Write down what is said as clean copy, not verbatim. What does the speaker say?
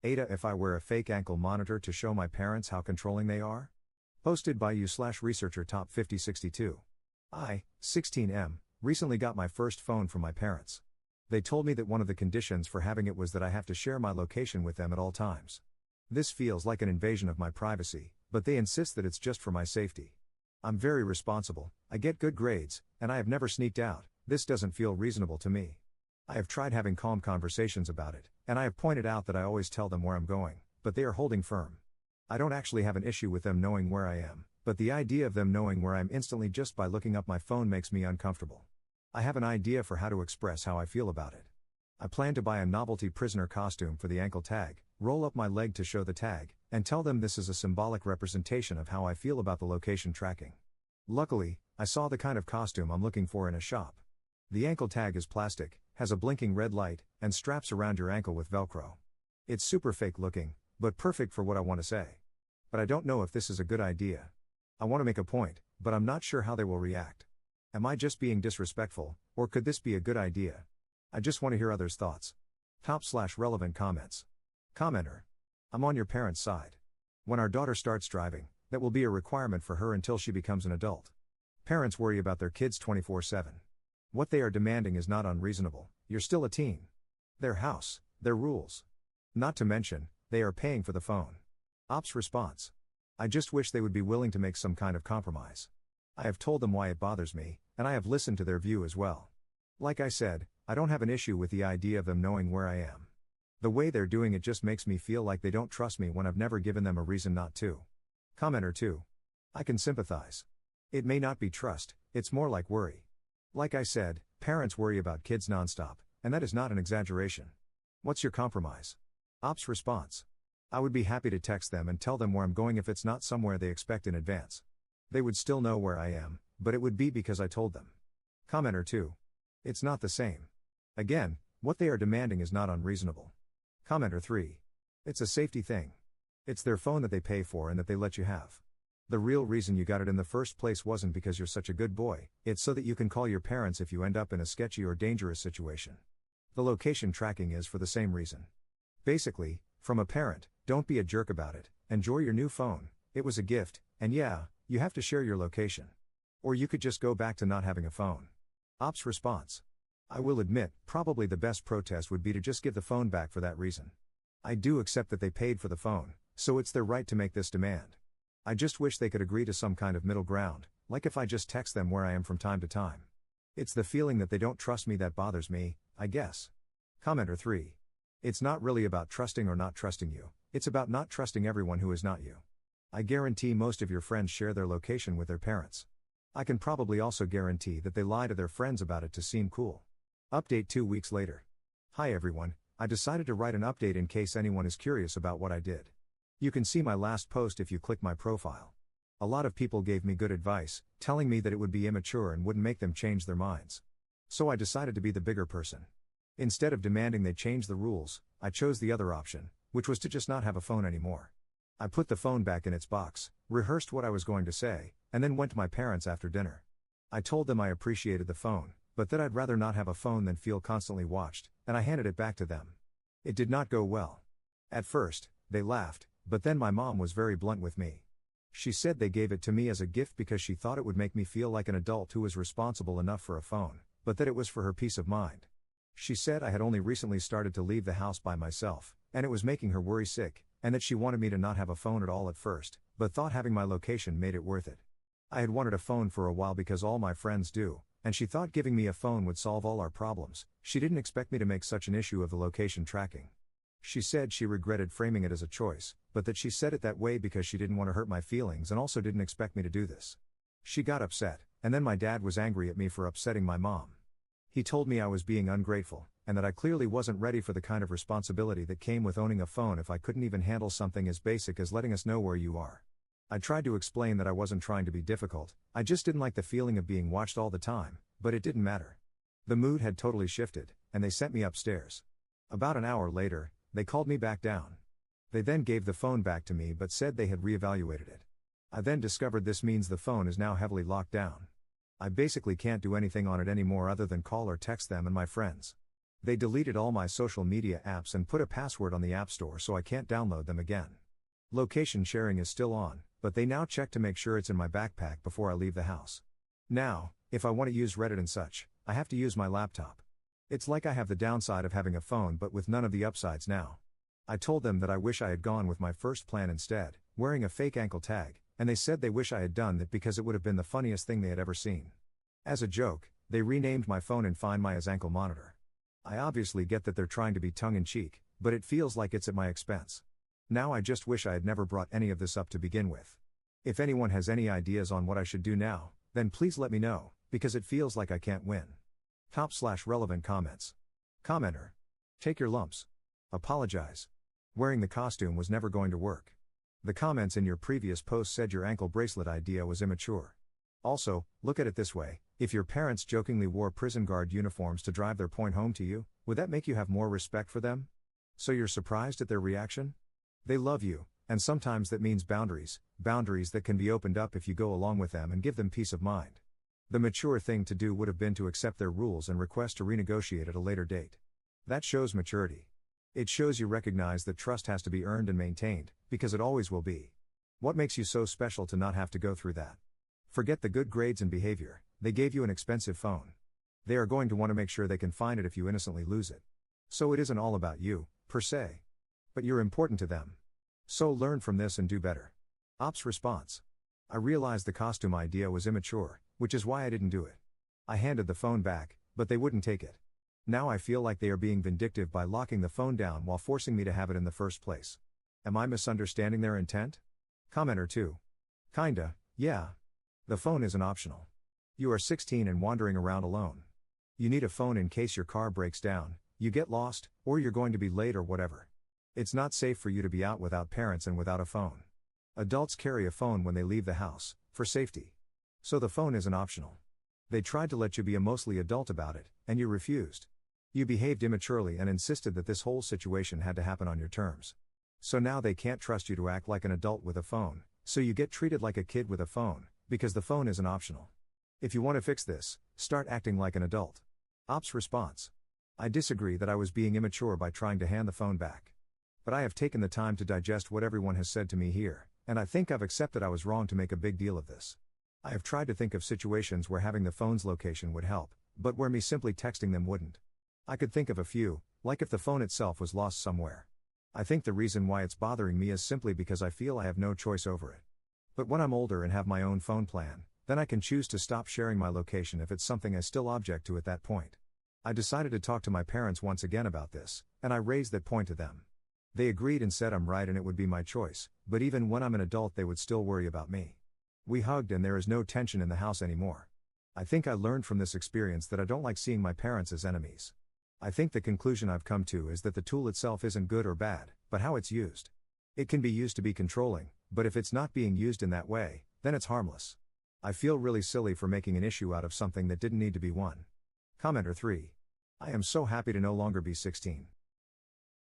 AITAH, if I wear a fake ankle monitor to show my parents how controlling they are? Posted by you/researcher top 5062. I, 16M, recently got my first phone from my parents. They told me that one of the conditions for having it was that I have to share my location with them at all times. This feels like an invasion of my privacy, but they insist that it's just for my safety. I'm very responsible, I get good grades, and I have never sneaked out. This doesn't feel reasonable to me. I have tried having calm conversations about it, and I have pointed out that I always tell them where I'm going, but they are holding firm. I don't actually have an issue with them knowing where I am, but the idea of them knowing where I am instantly just by looking up my phone makes me uncomfortable. I have an idea for how to express how I feel about it. I plan to buy a novelty prisoner costume for the ankle tag, roll up my leg to show the tag, and tell them this is a symbolic representation of how I feel about the location tracking. Luckily, I saw the kind of costume I'm looking for in a shop. The ankle tag is plastic, has a blinking red light, and straps around your ankle with Velcro. It's super fake looking, but perfect for what I want to say. But I don't know if this is a good idea. I want to make a point, but I'm not sure how they will react. Am I just being disrespectful, or could this be a good idea? I just want to hear others' thoughts. Top/relevant comments. Commenter. I'm on your parents' side. When our daughter starts driving, that will be a requirement for her until she becomes an adult. Parents worry about their kids 24/7. What they are demanding is not unreasonable, you're still a teen. Their house, their rules. Not to mention, they are paying for the phone. Ops response. I just wish they would be willing to make some kind of compromise. I have told them why it bothers me, and I have listened to their view as well. Like I said, I don't have an issue with the idea of them knowing where I am. The way they're doing it just makes me feel like they don't trust me when I've never given them a reason not to. Commenter 2. I can sympathize. It may not be trust, it's more like worry. Like I said, parents worry about kids nonstop, and that is not an exaggeration. What's your compromise? Ops response. I would be happy to text them and tell them where I'm going if it's not somewhere they expect in advance. They would still know where I am, but it would be because I told them. Commenter 2. It's not the same. Again, what they are demanding is not unreasonable. Commenter 3. It's a safety thing. It's their phone that they pay for and that they let you have. The real reason you got it in the first place wasn't because you're such a good boy, it's so that you can call your parents if you end up in a sketchy or dangerous situation. The location tracking is for the same reason. Basically, from a parent, don't be a jerk about it, enjoy your new phone, it was a gift, and yeah, you have to share your location. Or you could just go back to not having a phone. Ops response. I will admit, probably the best protest would be to just give the phone back for that reason. I do accept that they paid for the phone, so it's their right to make this demand. I just wish they could agree to some kind of middle ground, like if I just text them where I am from time to time. It's the feeling that they don't trust me that bothers me, I guess. Commenter 3. It's not really about trusting or not trusting you, it's about not trusting everyone who is not you. I guarantee most of your friends share their location with their parents. I can probably also guarantee that they lie to their friends about it to seem cool. Update 2 weeks later. Hi everyone, I decided to write an update in case anyone is curious about what I did. You can see my last post if you click my profile. A lot of people gave me good advice, telling me that it would be immature and wouldn't make them change their minds. So I decided to be the bigger person. Instead of demanding they change the rules, I chose the other option, which was to just not have a phone anymore. I put the phone back in its box, rehearsed what I was going to say, and then went to my parents after dinner. I told them I appreciated the phone, but that I'd rather not have a phone than feel constantly watched, and I handed it back to them. It did not go well. At first, they laughed, but then my mom was very blunt with me. She said they gave it to me as a gift because she thought it would make me feel like an adult who was responsible enough for a phone, but that it was for her peace of mind. She said I had only recently started to leave the house by myself, and it was making her worry sick, and that she wanted me to not have a phone at all at first, but thought having my location made it worth it. I had wanted a phone for a while because all my friends do, and she thought giving me a phone would solve all our problems. She didn't expect me to make such an issue of the location tracking. She said she regretted framing it as a choice, but that she said it that way because she didn't want to hurt my feelings and also didn't expect me to do this. She got upset, and then my dad was angry at me for upsetting my mom. He told me I was being ungrateful, and that I clearly wasn't ready for the kind of responsibility that came with owning a phone if I couldn't even handle something as basic as letting us know where you are. I tried to explain that I wasn't trying to be difficult, I just didn't like the feeling of being watched all the time, but it didn't matter. The mood had totally shifted, and they sent me upstairs. About an hour later, they called me back down. They then gave the phone back to me but said they had reevaluated it. I then discovered this means the phone is now heavily locked down. I basically can't do anything on it anymore other than call or text them and my friends. They deleted all my social media apps and put a password on the App Store so I can't download them again. Location sharing is still on, but they now check to make sure it's in my backpack before I leave the house. Now, if I want to use Reddit and such, I have to use my laptop. It's like I have the downside of having a phone but with none of the upsides now. I told them that I wish I had gone with my first plan instead, wearing a fake ankle tag, and they said they wish I had done that because it would have been the funniest thing they had ever seen. As a joke, they renamed my phone in Find My as Ankle Monitor. I obviously get that they're trying to be tongue-in-cheek, but it feels like it's at my expense. Now I just wish I had never brought any of this up to begin with. If anyone has any ideas on what I should do now, then please let me know, because it feels like I can't win. Top/relevant comments. Commenter. Take your lumps. Apologize. Wearing the costume was never going to work. The comments in your previous post said your ankle bracelet idea was immature. Also, look at it this way, if your parents jokingly wore prison guard uniforms to drive their point home to you, would that make you have more respect for them? So you're surprised at their reaction? They love you, and sometimes that means boundaries that can be opened up if you go along with them and give them peace of mind. The mature thing to do would have been to accept their rules and request to renegotiate at a later date. That shows maturity. It shows you recognize that trust has to be earned and maintained, because it always will be. What makes you so special to not have to go through that? Forget the good grades and behavior, they gave you an expensive phone. They are going to want to make sure they can find it if you innocently lose it. So it isn't all about you, per se. But you're important to them. So learn from this and do better. Ops response. I realized the costume idea was immature, which is why I didn't do it. I handed the phone back, but they wouldn't take it. Now I feel like they are being vindictive by locking the phone down while forcing me to have it in the first place. Am I misunderstanding their intent? Commenter 2. Kinda, yeah. The phone isn't optional. You are 16 and wandering around alone. You need a phone in case your car breaks down, you get lost, or you're going to be late or whatever. It's not safe for you to be out without parents and without a phone. Adults carry a phone when they leave the house, for safety. So the phone isn't optional. They tried to let you be a mostly adult about it, and you refused. You behaved immaturely and insisted that this whole situation had to happen on your terms. So now they can't trust you to act like an adult with a phone, so you get treated like a kid with a phone, because the phone isn't optional. If you want to fix this, start acting like an adult. Ops response. I disagree that I was being immature by trying to hand the phone back. But I have taken the time to digest what everyone has said to me here, and I think I've accepted I was wrong to make a big deal of this. I have tried to think of situations where having the phone's location would help, but where me simply texting them wouldn't. I could think of a few, like if the phone itself was lost somewhere. I think the reason why it's bothering me is simply because I feel I have no choice over it. But when I'm older and have my own phone plan, then I can choose to stop sharing my location if it's something I still object to at that point. I decided to talk to my parents once again about this, and I raised that point to them. They agreed and said I'm right and it would be my choice, but even when I'm an adult they would still worry about me. We hugged and there is no tension in the house anymore. I think I learned from this experience that I don't like seeing my parents as enemies. I think the conclusion I've come to is that the tool itself isn't good or bad, but how it's used. It can be used to be controlling, but if it's not being used in that way, then it's harmless. I feel really silly for making an issue out of something that didn't need to be one. Commenter 3. I am so happy to no longer be 16.